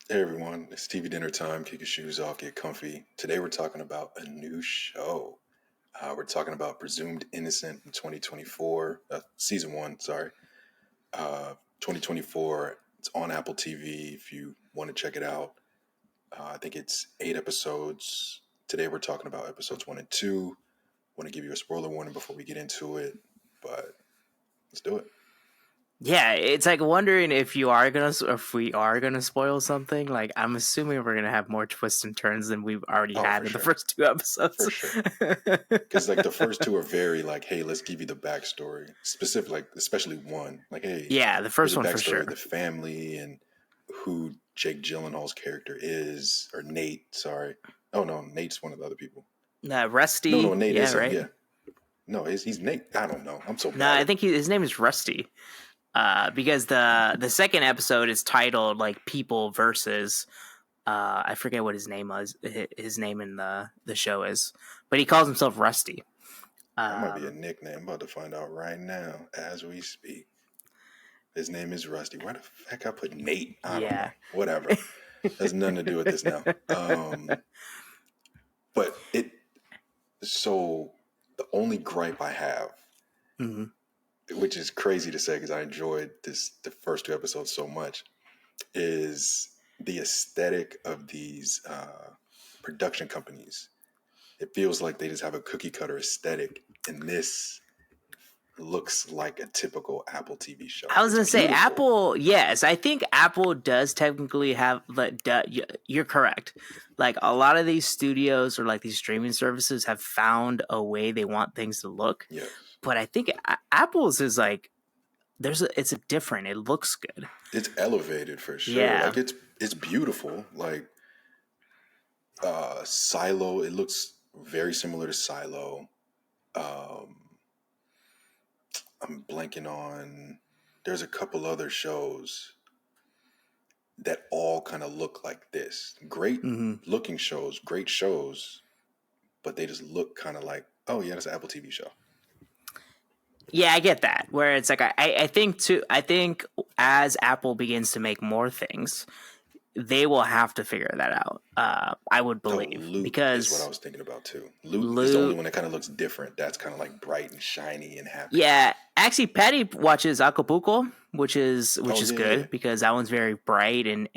Hey everyone, it's TV dinner time. Kick your shoes off, get comfy. Today we're talking about a new show. We're talking about Presumed Innocent in 2024, season one, sorry. 2024. It's on Apple TV if you want to check it out. I think it's 8 episodes. Today we're talking about episodes 1 and 2. Want to give you a spoiler warning before we get into it, but let's do it. Yeah, it's like wondering if we are gonna spoil something. Like, I'm assuming we're gonna have more twists and turns than we've already Oh, had for in the sure. first two episodes. For sure. Because like the first two are very like, hey, let's give you the backstory. Specific, like especially one, like, hey, Yeah, the here's first a one for backstory sure. of the family and who Jake Gyllenhaal's character is, or Nate. Sorry, oh no, Nate's one of the other people. No, Rusty, Nate yeah, is him. right. Yeah, no, he's Nate. I don't know. I'm so No, bad I at. think his name is Rusty. Because the second episode is titled like People versus. I forget what his name was. His name in the show is, but he calls himself Rusty. That might be a Um, nickname. I'm about to find out right now as we speak. His name is Rusty. Why the heck I put Nate? I don't know. yeah. Whatever. Has nothing to do with this now. But it. So the only gripe I have, Mhm. which is crazy to say because I enjoyed the first 2 episodes so much, is the aesthetic of these production companies. It feels like they just have a cookie cutter aesthetic, and this looks like a typical Apple TV show. I was It's gonna say beautiful. Apple. Yes, I think Apple does technically have. You're correct. Like a lot of these studios or like these streaming services have found a way they want things to look. Yes, But I think Apple's is like it's a different. It looks good. it's elevated for sure. Yeah, Like it's beautiful. Like Silo, it looks very similar to Silo. Um, I'm blanking on. There's a couple other shows that all kind of look like this. Great hmm looking shows, great shows, but they just look kind of like, oh yeah, that's an Apple TV show. yeah. I get that. Where it's like I think too. I think as Apple begins to make more things, they will have to figure that out. I would Oh, believe Loop is what I because was thinking about too. Loop is the only Lou. one that kind of looks different. That's kind of like bright and shiny and happy. Yeah, actually, Patty watches Acapulco, which Oh is yeah, yeah. good because that one's very bright and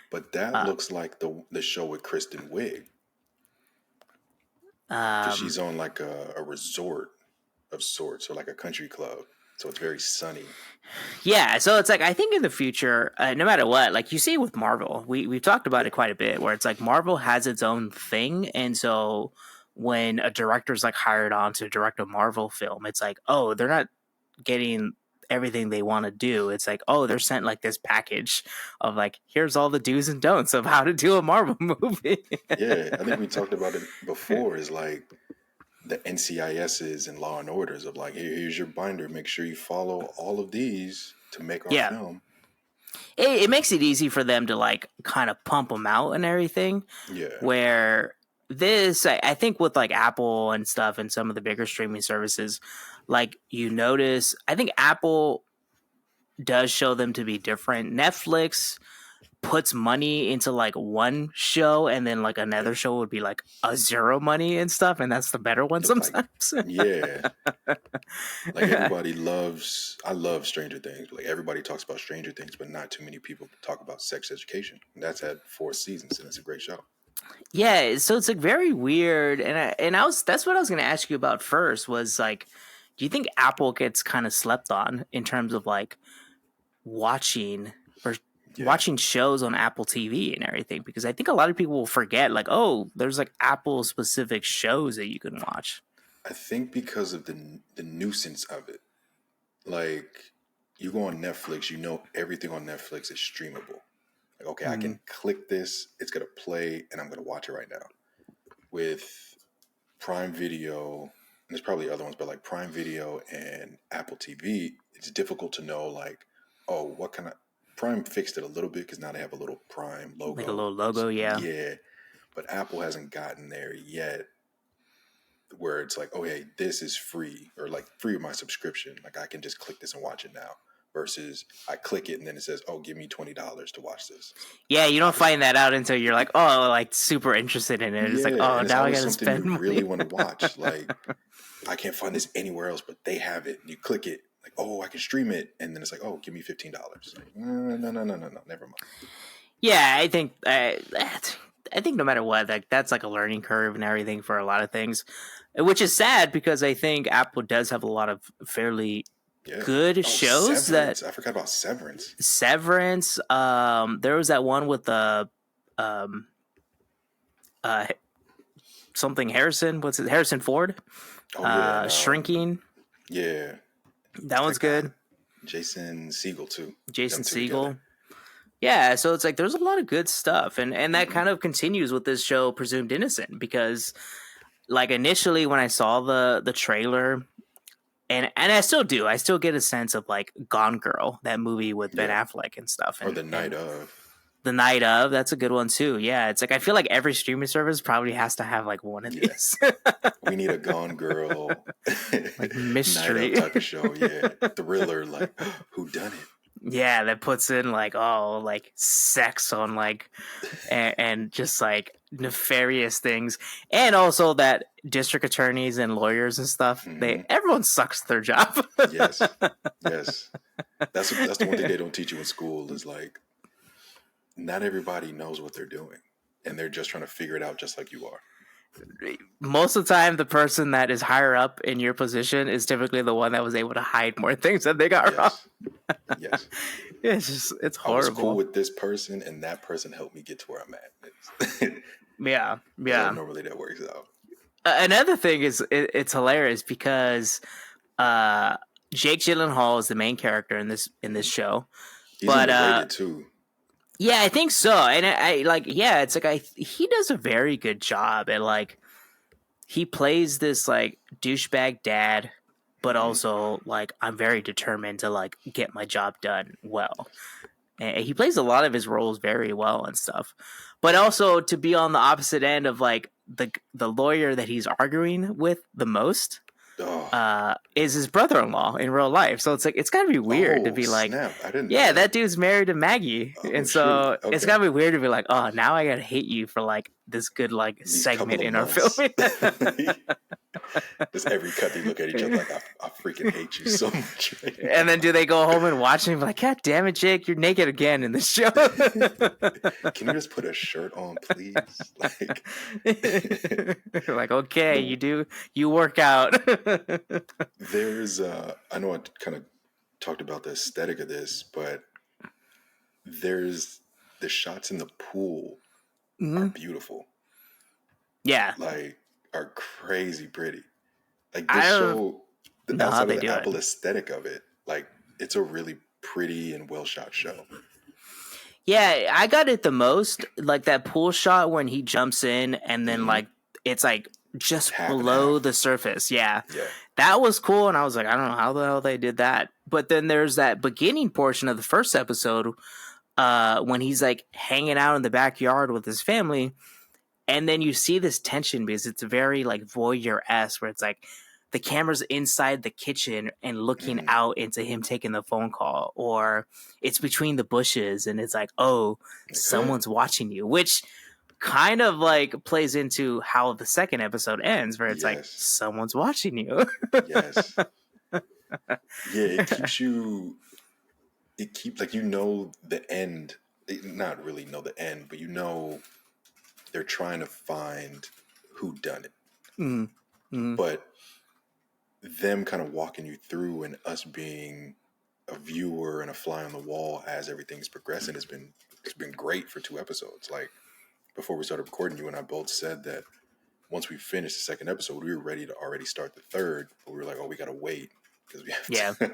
But that uh, looks like the show with Kristen Wiig because um she's on like a resort of sorts or like a country club. So it's very sunny. yeah. So it's like I think in the future, no matter what, like you see with Marvel, we've talked about Yeah. it quite a bit, where it's like Marvel has its own thing, and so when a director's like hired on to direct a Marvel film, it's like oh they're not getting everything they want to do. It's like, oh, they're sent like this package of like, here's all the do's and don'ts of how to do a Marvel movie. Yeah, I think we talked about it before. Is like the NCISs and Law and Orders of like, here's your binder. Make sure you follow all of these to make our Yeah. film. It makes it easy for them to like kind of pump them out and everything. Yeah, Where this, I think with like Apple and stuff and some of the bigger streaming services, like you notice, I think Apple does show them to be different. Netflix puts money into like one show and then like yeah. another show would be like a zero money and stuff and that's the better one Like, sometimes. yeah, like everybody loves. I love Stranger Things. Like everybody talks about Stranger Things, but not too many people talk about Sex Education. And that's had 4 seasons, and it's a great show. Yeah, so it's like very weird and I was that's what I was going to ask you about first was like do you think Apple gets kind of slept on in terms of like watching or Yeah, watching shows on Apple TV and everything because I think a lot of people will forget like oh there's like Apple specific shows that you can watch. I think because of the nuisance of it. Like you go on Netflix, you know everything on Netflix is streamable. Like, okay, I Mm-hmm. can click this, it's gonna play, and I'm gonna watch it right now. With Prime Video, and there's probably other ones, but like Prime Video and Apple TV, it's difficult to know like, oh, what kind of Prime fixed it a little bit because now they have a little Prime Like a logo. little logo, yeah. Yeah, but Apple hasn't gotten there yet where it's like, oh hey, this is free or like free with my subscription. Like I can just click this and watch it now. versus I click it and then it says, "Oh, give me $20 to watch this." Yeah, you don't find that out until you're like, oh, like super interested in it. It's like, Yeah, oh, and it's now I always gotta something spend you money. really want to watch. Like, I can't find this anywhere else, but they have it. And you click it, like, oh, I can stream it, and then it's like, oh, give me $15. Like, no, never mind. Yeah, I think no matter what, like that's like a learning curve and everything for a lot of things, which is sad because I think Apple does have a lot of fairly good shows. Severance. I forgot about Severance. Severance. There was that one with the um, something Harrison. What's it? Harrison Ford. Oh yeah, Shrinking. Yeah, that one's good. Jason Segel too. Jason Segel. Yeah, so it's like there's a lot of good stuff, and that kind of continues with this show, Presumed Innocent, because like initially when I saw the trailer, and I still do, I still get a sense of like Gone Girl, that movie with Ben Affleck and stuff, or The Night of. The Night of, that's a good one too. Yeah, it's like I feel like every streaming service probably has to have like one of these. We need a Gone Girl, like mystery Night of type of show. Yeah, thriller, like who done it. Yeah, that puts in like like sex on like and just like nefarious things, and also that district attorneys and lawyers and stuff, everyone sucks at their job. yes. That's the one thing they don't teach you in school is like not everybody knows what they're doing, and they're just trying to figure it out, just like you are. Most of the time, the person that is higher up in your position is typically the one that was able to hide more things that they got wrong. Yes. It's horrible. I was cool with this person, and that person helped me get to where I'm at. Yeah. Normally that works out. Another thing is it's hilarious because Jake Gyllenhaal is the main character in this show. He's underrated too. Yeah, I think so. And I like, yeah, it's like he does a very good job at like he plays this like douchebag dad, but also like I'm very determined to like get my job done well. And he plays a lot of his roles very well and stuff. But also to be on the opposite end of like the lawyer that he's arguing with the most is his brother-in-law in real life. So it's like it's gotta be weird to be like, that dude's married to Maggie, and so it's gotta be weird to be like, oh, now I gotta hate you for like this good like these segment in our film. Just every cut they look at each other like, I freaking hate you so much. Right, and then do they go home and watch and be like, God damn it, Jake, you're naked again in this show. Can you just put a shirt on, please? Like okay, you work out. There's I know I kind of talked about the aesthetic of this, but there's the shots in the pool are beautiful. Yeah, like are crazy pretty. Like this show, outside of the Apple aesthetic of it, like it's a really pretty and well shot show. Yeah, I got it the most, like that pool shot when he jumps in and then like it's like just below the surface. Yeah, that was cool, and I was like, I don't know how the hell they did that. But then there's that beginning portion of the first episode when he's like hanging out in the backyard with his family. And then you see this tension because it's very like voyeur-esque, where it's like the camera's inside the kitchen and looking out into him taking the phone call, or it's between the bushes and it's like, oh, someone's watching you, which kind of like plays into how the second episode ends, where it's like someone's watching you. Yes. Yeah, it keeps like, you know, the end, not really know the end, but you know they're trying to find who done it. But them kind of walking you through and us being a viewer and a fly on the wall as everything's progressing it's been great for 2 episodes. Like before we started recording, you and I both said that once we finished the second episode, we were ready to already start the third, but we were like, oh, we gotta wait because we have to.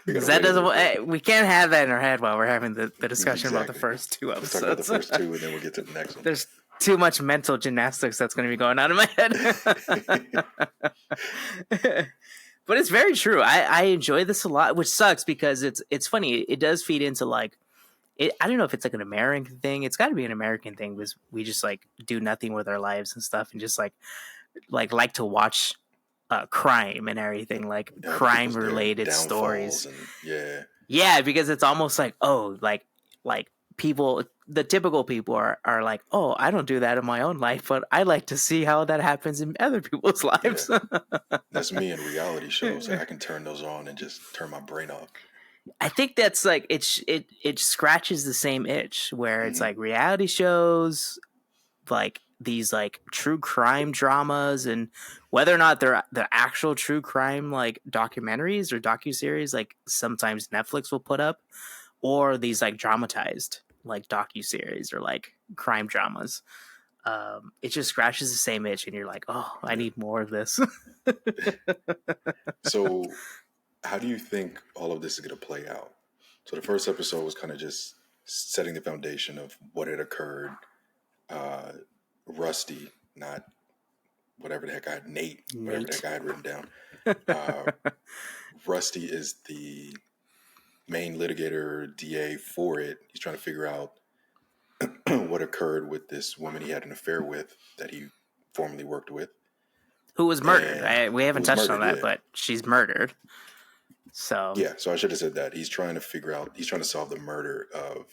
Because that doesn't. We can't have that in our head while we're having the discussion about the first 2 episodes. Let's talk about the first 2 and then we'll get to the next one. There's too much mental gymnastics that's going to be going on in my head. But it's very true. I enjoy this a lot, which sucks because it's funny. It does feed into like, I don't know if it's like an American thing. It's got to be an American thing because we just like do nothing with our lives and stuff, and just like to watch crime and everything, like crime related stories. Yeah, because it's almost like, oh, like people, the typical people are like, oh, I don't do that in my own life, but I like to see how that happens in other people's Yeah, lives. that's me in reality shows. Like I can turn those on and just turn my brain off. I think that's like it scratches the same itch where it's Hmm. like reality shows, like these like true crime dramas, and whether or not they're the actual true crime like documentaries or docuseries like sometimes Netflix will put up, or these like dramatized like docuseries or like crime dramas. It just scratches the same itch, and you're like, oh, I Yeah. need more of this. So, how do you think all of this is going to play out? So, the first episode was kind of just setting the foundation of what had occurred. Uh, Rusty, not whatever the heck I had, Nate, whatever the Nate. heck I had written down. Uh, Rusty is the main litigator DA for it. He's trying to figure out what occurred with this woman he had an affair with that he formerly worked with Who was murdered. and We who haven't was touched on murdered. that, Yeah. but she's murdered. So Yeah. So I should have said that. He's trying to figure out, he's trying to solve the murder of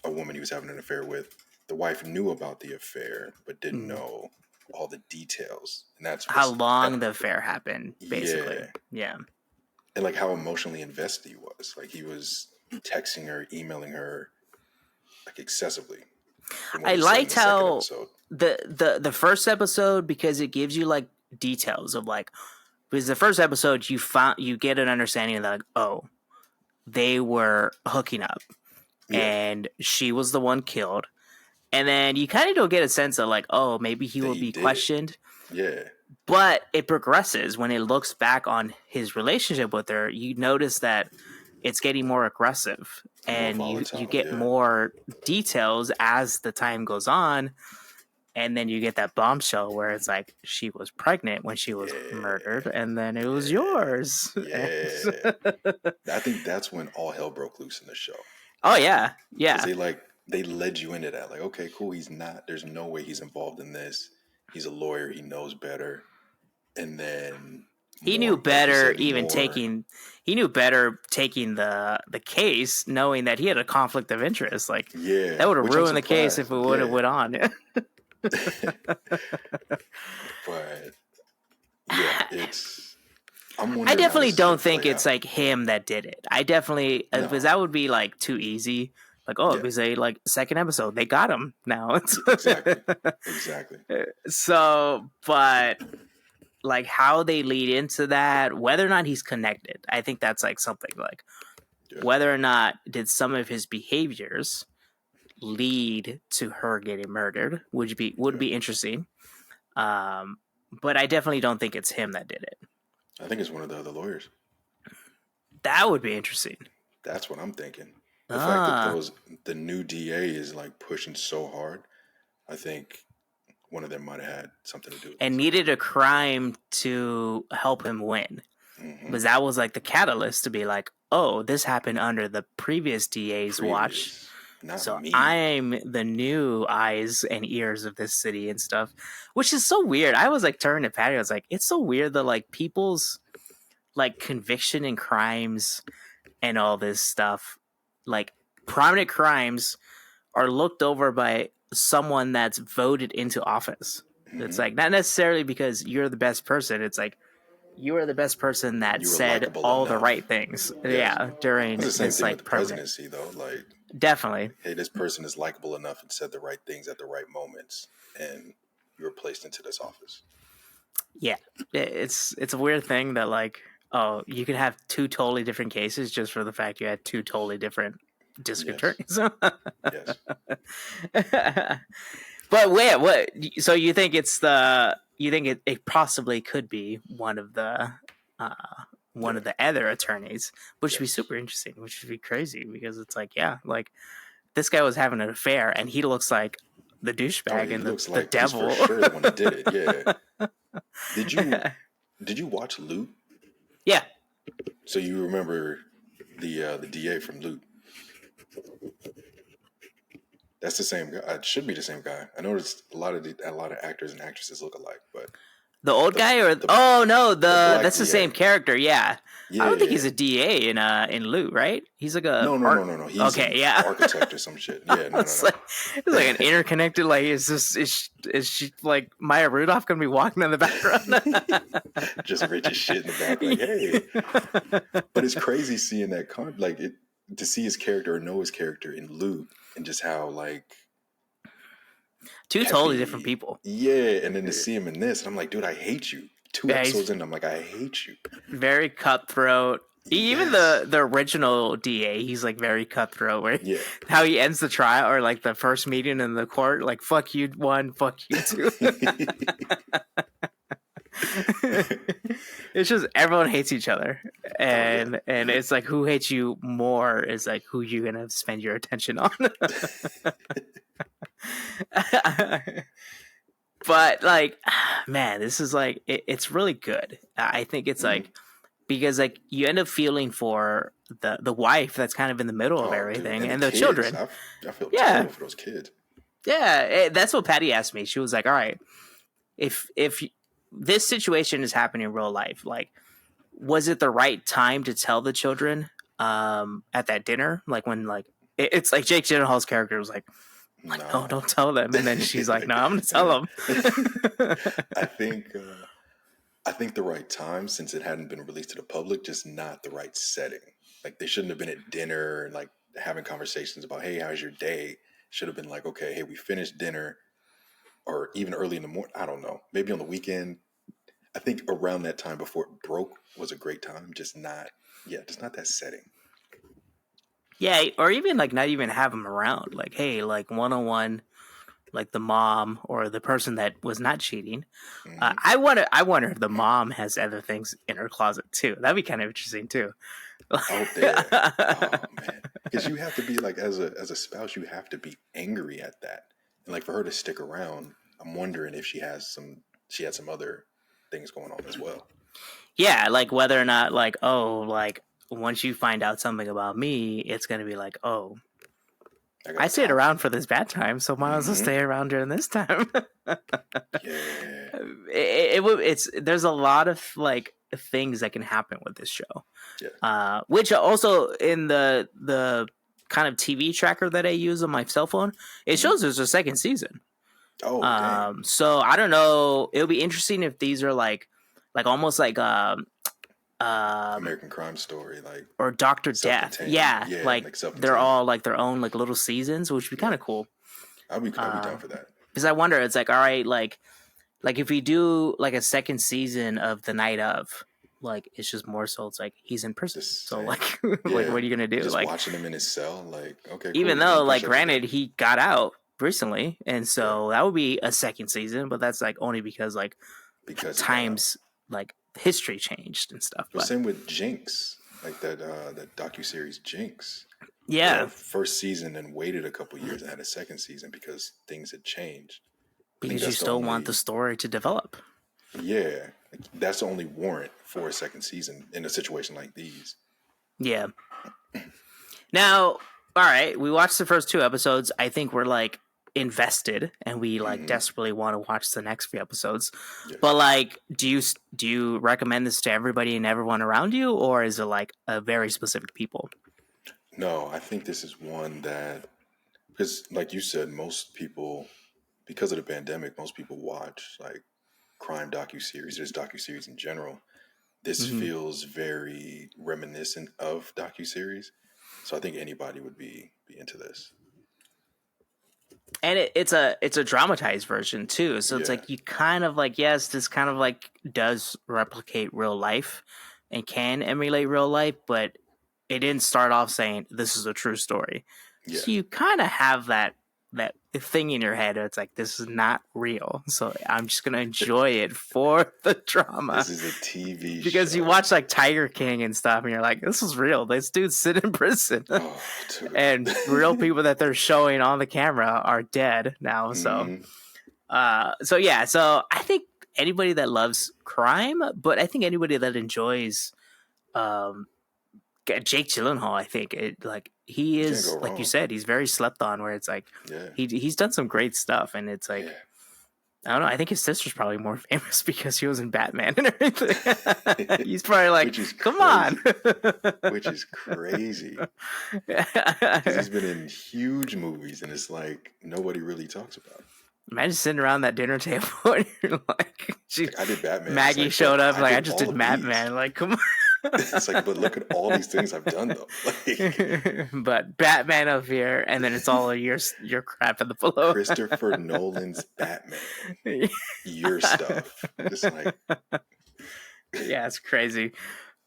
a woman he was having an affair with. The wife knew about the affair, but didn't mm, know all the details. And that's how what's, long that, the affair happened, basically. yeah. Yeah. And like how emotionally invested he was. Like he was texting her, emailing her like excessively from what I was said in liked the second how episode. the first episode, because it gives you like details of like, because the first episode you get an understanding that like, oh, they were hooking up Yeah. and she was the one killed. And then you kind of don't get a sense of like, oh, maybe he That will he be did it. questioned. Yeah. But it progresses when it looks back on his relationship with her. You notice that it's getting more aggressive, More and you volatile. get Yeah. more details as the time goes on. And then you get that bombshell where it's like she was pregnant when she was murdered, Yeah. and then it was Yeah. yours. Yeah. I think that's when all hell broke loose in the show. Oh yeah, Because yeah. they led you into that. Like, okay, cool, he's not, there's no way he's involved in this. He's a lawyer, he knows better. And then He more, knew like you better said, even more. taking he knew better taking the case, knowing that he had a conflict of interest. Like Yeah. that would have Which I'm ruined the case surprised. if it would have Yeah. went on. But yeah, I'm I wondering how definitely this is don't going to think play it's out. like him that did it. I definitely, because No. that would be like too easy. Like, oh, Yeah. because they like second episode, they got him now. Yeah, exactly. Exactly. So, but like how they lead into that, whether or not he's connected, I think that's like something like Yeah. whether or not did some of his behaviors lead to her getting murdered would Yeah. be interesting. But I definitely don't think it's him that did it. I think it's one of the other lawyers. That would be interesting. That's what I'm thinking. The fact that Ah, the new DA is like pushing so hard, I think one of them might have had something to do with and this. needed a crime to help him win. Mm-hmm. Because that was like the catalyst to be like, oh, this happened under the previous DA's watch. Previous, not So me. I'm the new eyes and ears of this city and stuff, which is so weird. I was like turning to Patty. I was like, it's so weird that like people's like conviction in crimes and all this stuff, like prominent crimes, are looked over by someone that's voted into office. It's Mm-hmm. like not necessarily because you're the best person. It's like you are the best person that You were said likable all the enough. right things. Yes. Yeah, during It's the same this thing with like the permanent. presidency, though. Like, Definitely. hey, this person is likable enough and said the right things at the right moments, and you were placed into this office. Yeah, it's a weird thing that like, oh, you can have two totally different cases just for the fact you had two totally different district Yes. attorneys. Yes. But wait, what? So you think it possibly could be uh, one Yeah. of the other attorneys, which would be Yes. super interesting, which would be crazy because it's like, yeah, like this guy was having an affair and he looks like the Oh yeah, douchebag he and looks the like he's for devil. sure the one that did it. Yeah. Did you watch Loot? Yeah. So you remember the DA from Loot? That's the same guy. It should be the same guy. I noticed a lot of actors and actresses look alike, but The old The guy, or the oh no, the black that's the same DA. character. Yeah, I don't think Yeah. he's a DA in Loot, right? He's like a No, no, art. no, no, no. He's Okay, an yeah. architect or some shit. Yeah, no, no, It's like an interconnected. Like, is she like Maya Rudolph gonna be walking in the background? no. Just rich as shit in the back, like, hey. But it's crazy seeing that like it to see his character or know his character in Loot and just how like Two totally different heavy, people. yeah. And then to see him in this, and I'm like, dude, I hate you. Two Yeah, episodes he's in, I'm like, I hate you. very cutthroat. Even Yes. the original DA, he's like very cutthroat. Where Yeah. how he ends the trial or like the first meeting in the court, like fuck you one, fuck you two. It's just everyone hates each other, and it's like who hates you more is like who you're gonna spend your attention on. But like, man, this is like it's really good. I think it's Mhm. like because like you end up feeling for the wife that's kind of in the middle of Oh, dude, everything and the and the kids. children. I feel Yeah, terrible for those kids. yeah, that's what Patty asked me. She was like, "All right, if this situation is happening in real life, like, was it the right time to tell the children at that dinner? Like when like it's like Jake Gyllenhaal's character was like, no, No. don't tell them, and then she's like, no, I'm gonna And tell then them. I think I think the right time since it hadn't been released to the public, just not the right setting. Like they shouldn't have been at dinner and like having conversations about, hey, how's your day? Should have been like, okay, hey, we finished dinner, or even early in the morning. I don't know, maybe on the weekend. I think around that time before it broke was a great time. Just not, yeah, just not that setting. Yeah, or even like not even have them around. Like, hey, like one on one, like the mom or the person that was not cheating. Hmm. I wonder if the mom has other things in her closet too. That'd be kind of interesting too. Out there, oh man, because you have to be like as a spouse, you have to be angry at that, and like for her to stick around, I'm wondering if she had some other things going on as well. Yeah, like whether or not like oh like once you find out something about me, it's gonna be like oh I I gotta stayed talk to around you. for this bad time, so might as well Hmm. stay around during this time. Yeah, It's there's a lot of like things that can happen with this show, yeah. which also in the kind of TV tracker that I use on my cell phone, it Hmm. shows there's a second season. Oh dang, So I don't know. It'll be interesting if these are like almost like American Crime Story, like or Doctor Death. self-contained. Yeah, Yeah, like like they're self-contained. all like their own like little seasons, which would be kind Yeah, of cool. I'll be down for that. Because I wonder, it's like all right, like if we do like a second season of The Night of, like it's just more so it's like he's in prison. Just So same. like like Yeah, what are you gonna do? just Like watching him in his cell. Like, okay, cool. even He's doing though like push-ups granted again. he got out recently, and Yeah, so that would be a second season, but that's like only because like because he got out. times like history changed and stuff. But But same with Jinx, like that docu series Jinx. They had a yeah, first season and waited a couple years and had a second season because things had changed. I think because you that's the still want the only story to develop. yeah, like, that's the only warrant for a second season in a situation like these. Yeah. Now, all right, we watched the first two episodes. I think we're like invested and we like Hmm. desperately want to watch the next few episodes. Yeah. But like do you recommend this to everybody and everyone around you, or is it like a very specific people? No, I think this is one that because, like you said, most people because of the pandemic, most people watch like crime docu series. There's docu series in general. This Hmm. feels very reminiscent of docu series, so I think anybody would be into this. And it's a dramatized version too. So it's Yeah, like you kind of like yes, this kind of like does replicate real life and can emulate real life, but it didn't start off saying this is a true story. yeah. So you kind of have that thing in your head. It's like this is not real. So I'm just gonna enjoy it for the drama This is a TV because you show. watch like Tiger King and stuff, and you're like, this is real. This dude's sitting in prison, Oh, dude. and real people that they're showing on the camera are dead now. So, Hmm. so yeah. So I think anybody that loves crime, but I think anybody that enjoys um Jake Gyllenhaal, I think it like he You can't go is like you wrong. said, he's very slept on. Where it's like Yeah, he's done some great stuff, and it's like yeah. I don't know. I think his sister's probably more famous because she was in Batman and everything. He's probably like, Which is come crazy. on. Which is crazy. Because he's been in huge movies, and it's like nobody really talks about it. Imagine sitting around that dinner table and you're like, Like, I did Batman. It's Maggie like, showed but up, I like, I did just all did of Batman. these. Like, come on. It's like, but look at all these things I've done though. Like, But Batman up here, and then it's all your crap in the below. Christopher Nolan's Batman, your stuff. It's like, Yeah, it's crazy.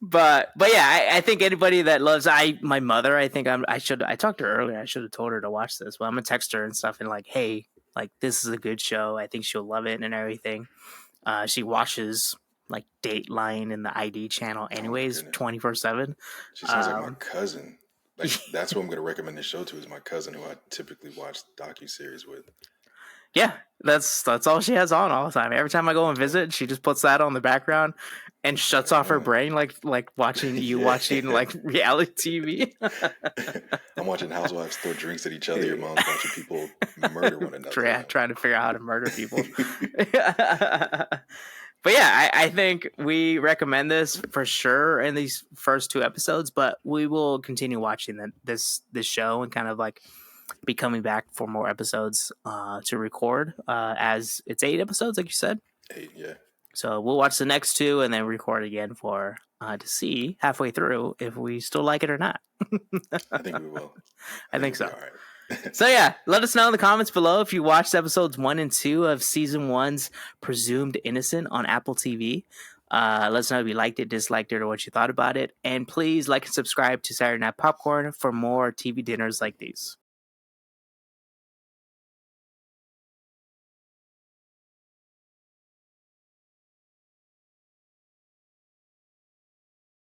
But yeah, I think anybody that loves my mother, I think I talked to her earlier. I should have told her to watch this. But I'm gonna text her and stuff and like, hey, like this is a good show. I think she'll love it and everything. She watches like Dateline and the ID channel oh my anyways, goodness, 24/7. she sounds like my cousin. Like that's what I'm gonna recommend this show to is my cousin who I typically watch docuseries with. Yeah, that's all she has on all the time. Every time I go and visit, she just puts that on the background and shuts off her brain like watching you watching like reality TV. I'm watching housewives throw drinks at each other. Your mom's watching people murder one another. Trying to figure out how to murder people. But yeah, I think we recommend this for sure in these first 2 episodes, but we will continue watching this show and kind of like be coming back for more episodes to record as it's 8 episodes, like you said. 8, yeah. So we'll watch the next 2 and then record again for to see halfway through if we still like it or not. I think we will. I think so. All right. So yeah, let us know in the comments below if you watched episodes 1 and 2 of season 1's Presumed Innocent on Apple TV. Let us know if you liked it, disliked it, or what you thought about it. And please like and subscribe to Saturday Night Popcorn for more TV dinners like these.